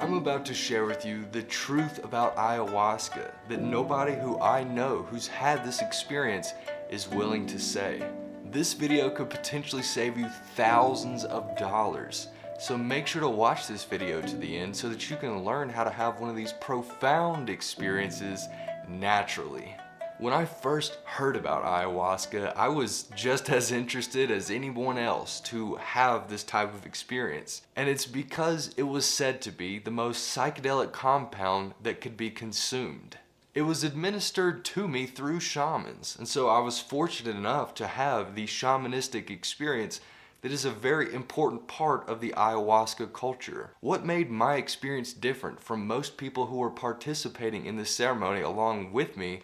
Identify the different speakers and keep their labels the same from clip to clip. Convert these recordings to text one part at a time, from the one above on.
Speaker 1: I'm about to share with you the truth about ayahuasca that nobody who I know who's had this experience is willing to say. This video could potentially save you thousands of dollars. So make sure to watch this video to the end so that you can learn how to have one of these profound experiences naturally. When I first heard about ayahuasca, I was just as interested as anyone else to have this type of experience. And it's because it was said to be the most psychedelic compound that could be consumed. It was administered to me through shamans, and so I was fortunate enough to have the shamanistic experience that is a very important part of the ayahuasca culture. What made my experience different from most people who were participating in this ceremony along with me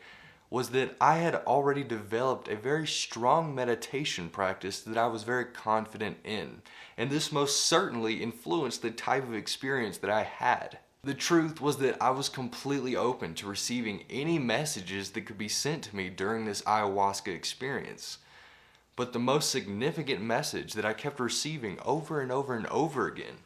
Speaker 1: was that I had already developed a very strong meditation practice that I was very confident in. And this most certainly influenced the type of experience that I had. The truth was that I was completely open to receiving any messages that could be sent to me during this ayahuasca experience. But the most significant message that I kept receiving over and over and over again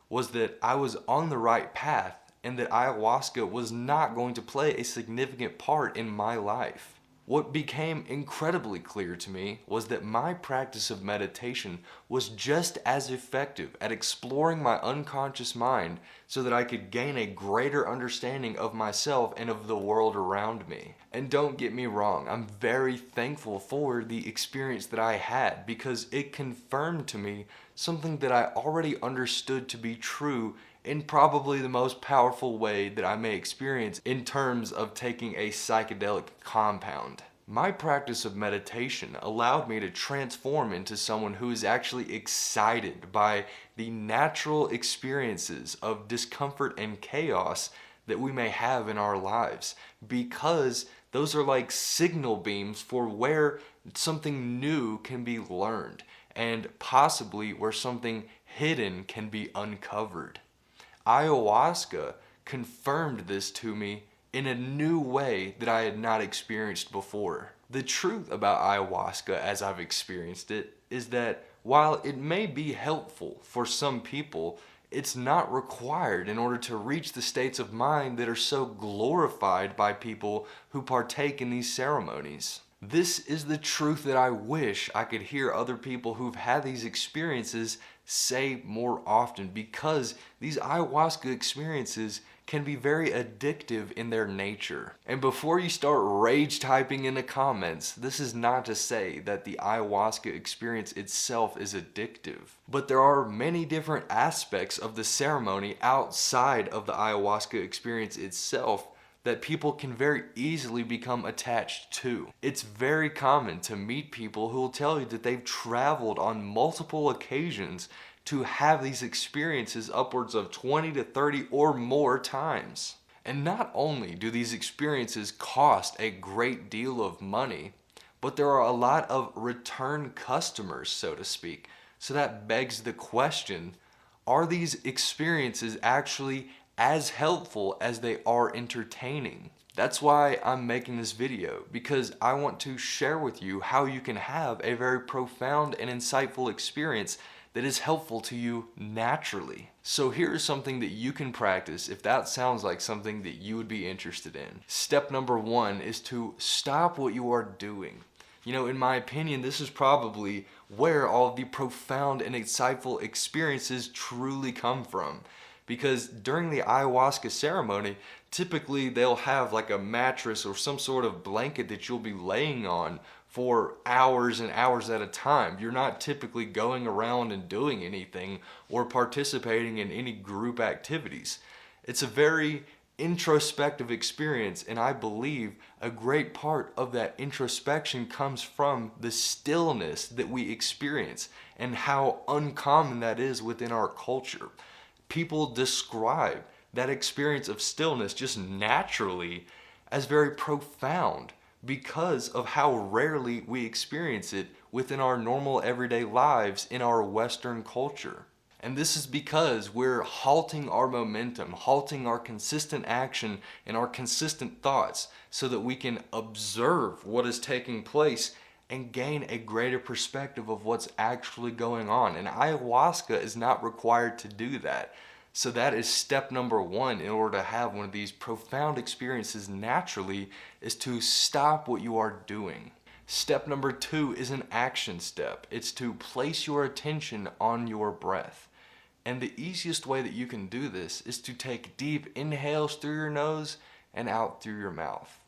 Speaker 1: was that I was on the right path and that ayahuasca was not going to play a significant part in my life. What became incredibly clear to me was that my practice of meditation was just as effective at exploring my unconscious mind so that I could gain a greater understanding of myself and of the world around me. And don't get me wrong, I'm very thankful for the experience that I had because it confirmed to me something that I already understood to be true in probably the most powerful way that I may experience in terms of taking a psychedelic compound. My practice of meditation allowed me to transform into someone who is actually excited by the natural experiences of discomfort and chaos that we may have in our lives, because those are like signal beams for where something new can be learned and possibly where something hidden can be uncovered. Ayahuasca confirmed this to me in a new way that I had not experienced before. The truth about ayahuasca as I've experienced it is that while it may be helpful for some people, it's not required in order to reach the states of mind that are so glorified by people who partake in these ceremonies. This is the truth that I wish I could hear other people who've had these experiences say more often, because these ayahuasca experiences can be very addictive in their nature. And before you start rage typing in the comments, this is not to say that the ayahuasca experience itself is addictive. But there are many different aspects of the ceremony outside of the ayahuasca experience itself that people can very easily become attached to. It's very common to meet people who will tell you that they've traveled on multiple occasions to have these experiences upwards of 20 to 30 or more times. And not only do these experiences cost a great deal of money, but there are a lot of return customers, so to speak. So that begs the question, are these experiences actually as helpful as they are entertaining? That's why I'm making this video, because I want to share with you how you can have a very profound and insightful experience that is helpful to you naturally. So here's something that you can practice if that sounds like something that you would be interested in. Step number 1 is to stop what you are doing. You know, in my opinion, this is probably where all the profound and insightful experiences truly come from. Because during the ayahuasca ceremony, typically they'll have like a mattress or some sort of blanket that you'll be laying on for hours and hours at a time. You're not typically going around and doing anything or participating in any group activities. It's a very introspective experience, and I believe a great part of that introspection comes from the stillness that we experience and how uncommon that is within our culture. People describe that experience of stillness just naturally as very profound because of how rarely we experience it within our normal everyday lives in our Western culture. And this is because we're halting our momentum, halting our consistent action and our consistent thoughts so that we can observe what is taking place and gain a greater perspective of what's actually going on. And ayahuasca is not required to do that. So that is step number one in order to have one of these profound experiences naturally, is to stop what you are doing. Step number two is an action step. It's to place your attention on your breath. And the easiest way that you can do this is to take deep inhales through your nose and out through your mouth.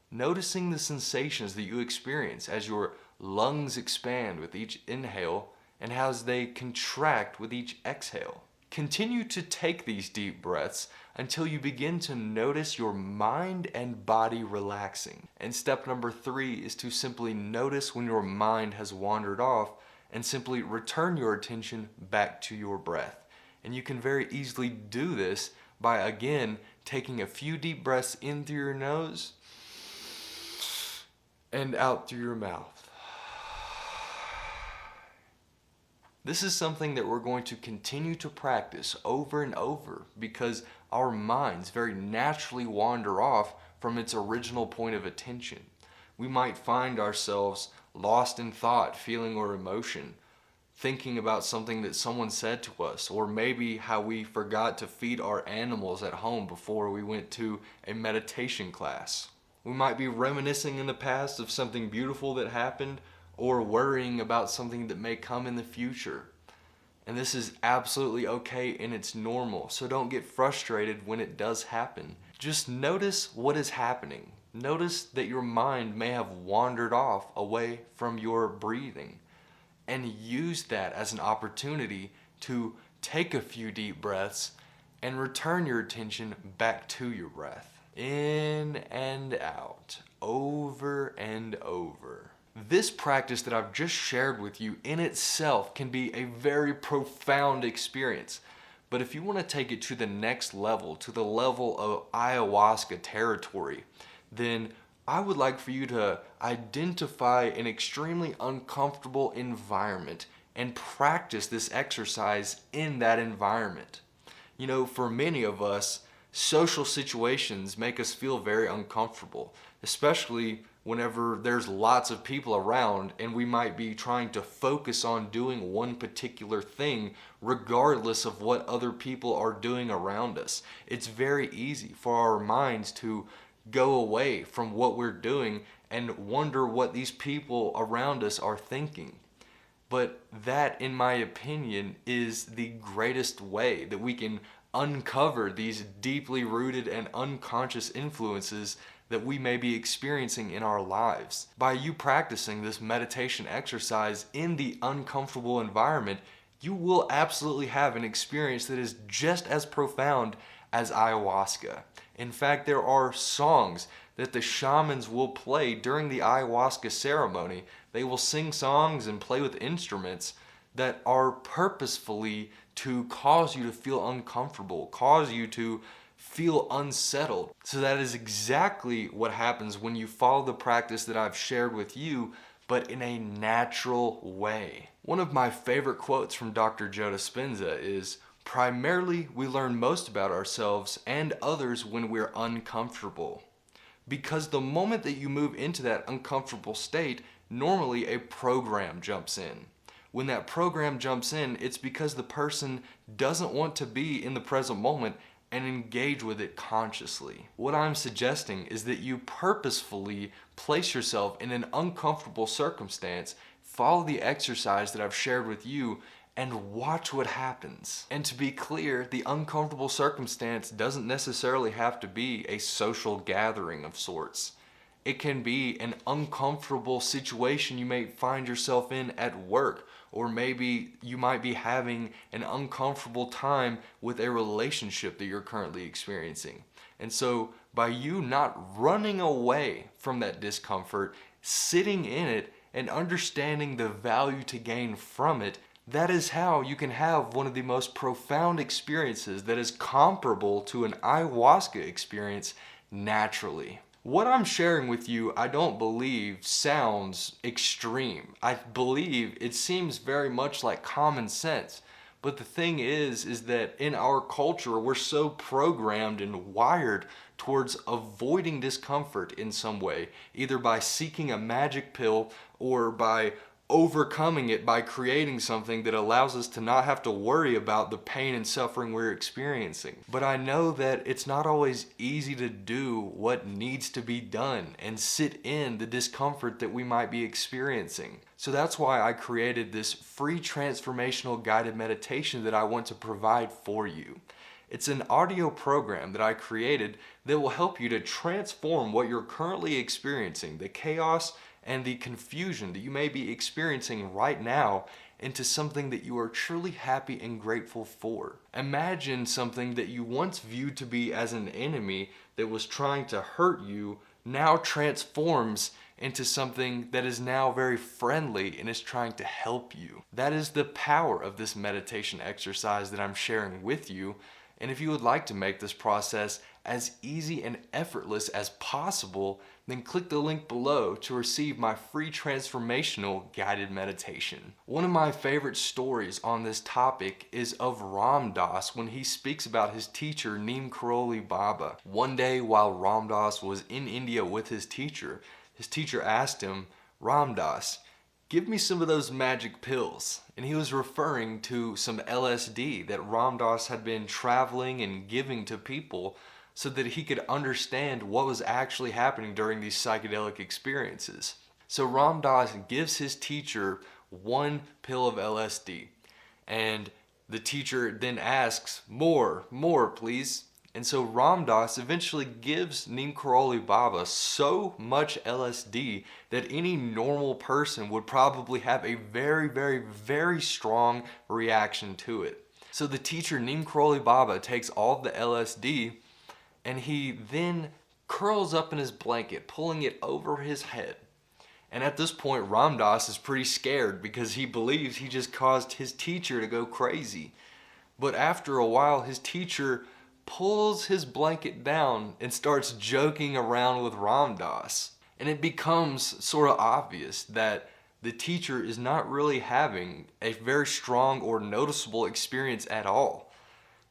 Speaker 1: Noticing the sensations that you experience as your lungs expand with each inhale and as they contract with each exhale. Continue to take these deep breaths until you begin to notice your mind and body relaxing. And step number three is to simply notice when your mind has wandered off and simply return your attention back to your breath. And you can very easily do this by, again, taking a few deep breaths in through your nose and out through your mouth. This is something that we're going to continue to practice over and over because our minds very naturally wander off from its original point of attention. We might find ourselves lost in thought, feeling, or emotion, thinking about something that someone said to us, or maybe how we forgot to feed our animals at home before we went to a meditation class. We might be reminiscing in the past of something beautiful that happened, or worrying about something that may come in the future. And this is absolutely okay and it's normal, so don't get frustrated when it does happen. Just notice what is happening. Notice that your mind may have wandered off away from your breathing, and use that as an opportunity to take a few deep breaths and return your attention back to your breath. In and out, over and over. This practice that I've just shared with you in itself can be a very profound experience. But if you want to take it to the next level, to the level of ayahuasca territory, then I would like for you to identify an extremely uncomfortable environment and practice this exercise in that environment. You know, for many of us, social situations make us feel very uncomfortable, especially whenever there's lots of people around and we might be trying to focus on doing one particular thing regardless of what other people are doing around us. It's very easy for our minds to go away from what we're doing and wonder what these people around us are thinking. But that, in my opinion, is the greatest way that we can uncover these deeply rooted and unconscious influences that we may be experiencing in our lives. By you practicing this meditation exercise in the uncomfortable environment, you will absolutely have an experience that is just as profound as ayahuasca. In fact, there are songs that the shamans will play during the ayahuasca ceremony. They will sing songs and play with instruments that are purposefully to cause you to feel uncomfortable, cause you to feel unsettled. So that is exactly what happens when you follow the practice that I've shared with you, but in a natural way. One of my favorite quotes from Dr. Joe Dispenza is, "Primarily, we learn most about ourselves and others when we're uncomfortable." Because the moment that you move into that uncomfortable state, normally a program jumps in. When that program jumps in, it's because the person doesn't want to be in the present moment and engage with it consciously. What I'm suggesting is that you purposefully place yourself in an uncomfortable circumstance, follow the exercise that I've shared with you, and watch what happens. And to be clear, the uncomfortable circumstance doesn't necessarily have to be a social gathering of sorts. It can be an uncomfortable situation you may find yourself in at work, or maybe you might be having an uncomfortable time with a relationship that you're currently experiencing. And so by you not running away from that discomfort, sitting in it and understanding the value to gain from it, that is how you can have one of the most profound experiences that is comparable to an ayahuasca experience naturally. What I'm sharing with you, I don't believe sounds extreme. I believe it seems very much like common sense. But the thing is that in our culture, we're so programmed and wired towards avoiding discomfort in some way, either by seeking a magic pill or by overcoming it by creating something that allows us to not have to worry about the pain and suffering we're experiencing. But I know that it's not always easy to do what needs to be done and sit in the discomfort that we might be experiencing. So that's why I created this free transformational guided meditation that I want to provide for you. It's an audio program that I created that will help you to transform what you're currently experiencing, the chaos and the confusion that you may be experiencing right now, into something that you are truly happy and grateful for. Imagine something that you once viewed to be as an enemy that was trying to hurt you now transforms into something that is now very friendly and is trying to help you. That is the power of this meditation exercise that I'm sharing with you. And if you would like to make this process as easy and effortless as possible, then click the link below to receive my free transformational guided meditation. One of my favorite stories on this topic is of Ram Dass when he speaks about his teacher Neem Karoli Baba. One day while Ram Dass was in India with his teacher asked him, "Ram Dass, give me some of those magic pills." And he was referring to some LSD that Ram Dass had been traveling and giving to people so that he could understand what was actually happening during these psychedelic experiences. So Ram Dass gives his teacher one pill of LSD, and the teacher then asks, more please. And so Ram Dass eventually gives Neem Karoli Baba so much LSD that any normal person would probably have a very, very, very strong reaction to it. So the teacher Neem Karoli Baba takes all of the LSD and he then curls up in his blanket, pulling it over his head. And at this point, Ram Dass is pretty scared because he believes he just caused his teacher to go crazy. But after a while, his teacher pulls his blanket down and starts joking around with Ram Dass. And it becomes sort of obvious that the teacher is not really having a very strong or noticeable experience at all.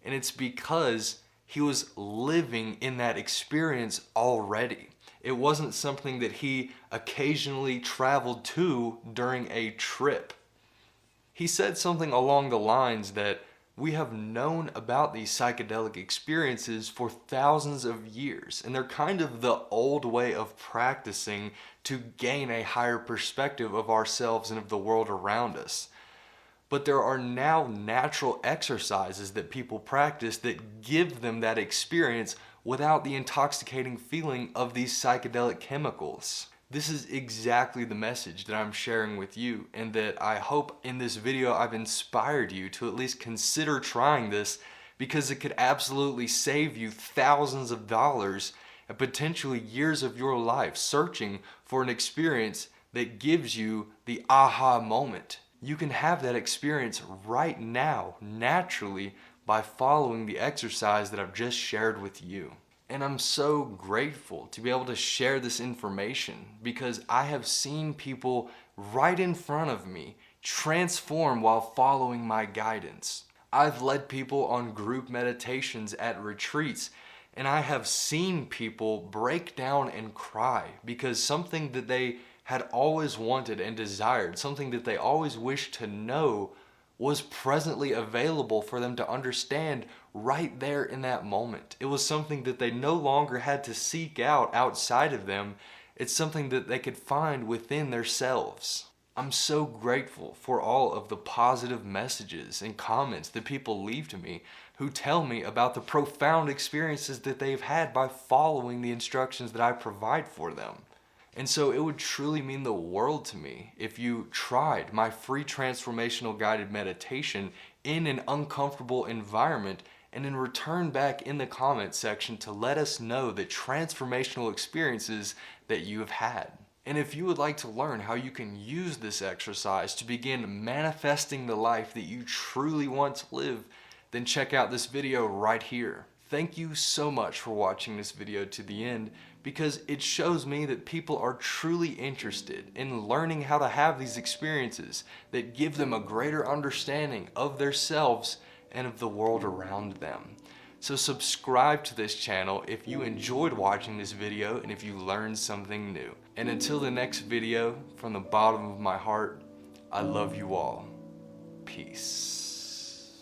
Speaker 1: And it's because he was living in that experience already. It wasn't something that he occasionally traveled to during a trip. He said something along the lines that we have known about these psychedelic experiences for thousands of years, and they're kind of the old way of practicing to gain a higher perspective of ourselves and of the world around us. But there are now natural exercises that people practice that give them that experience without the intoxicating feeling of these psychedelic chemicals. This is exactly the message that I'm sharing with you, and that I hope in this video I've inspired you to at least consider trying this, because it could absolutely save you thousands of dollars and potentially years of your life searching for an experience that gives you the aha moment. You can have that experience right now, naturally, by following the exercise that I've just shared with you. And I'm so grateful to be able to share this information, because I have seen people right in front of me transform while following my guidance. I've led people on group meditations at retreats, and I have seen people break down and cry because something that they had always wanted and desired, something that they always wished to know, was presently available for them to understand right there in that moment. It was something that they no longer had to seek out outside of them. It's something that they could find within themselves. I'm so grateful for all of the positive messages and comments that people leave to me who tell me about the profound experiences that they've had by following the instructions that I provide for them. And so it would truly mean the world to me if you tried my free transformational guided meditation in an uncomfortable environment, and then return back in the comments section to let us know the transformational experiences that you have had. And if you would like to learn how you can use this exercise to begin manifesting the life that you truly want to live, then check out this video right here. Thank you so much for watching this video to the end, because it shows me that people are truly interested in learning how to have these experiences that give them a greater understanding of themselves and of the world around them. So subscribe to this channel if you enjoyed watching this video and if you learned something new. And until the next video, from the bottom of my heart, I love you all. Peace.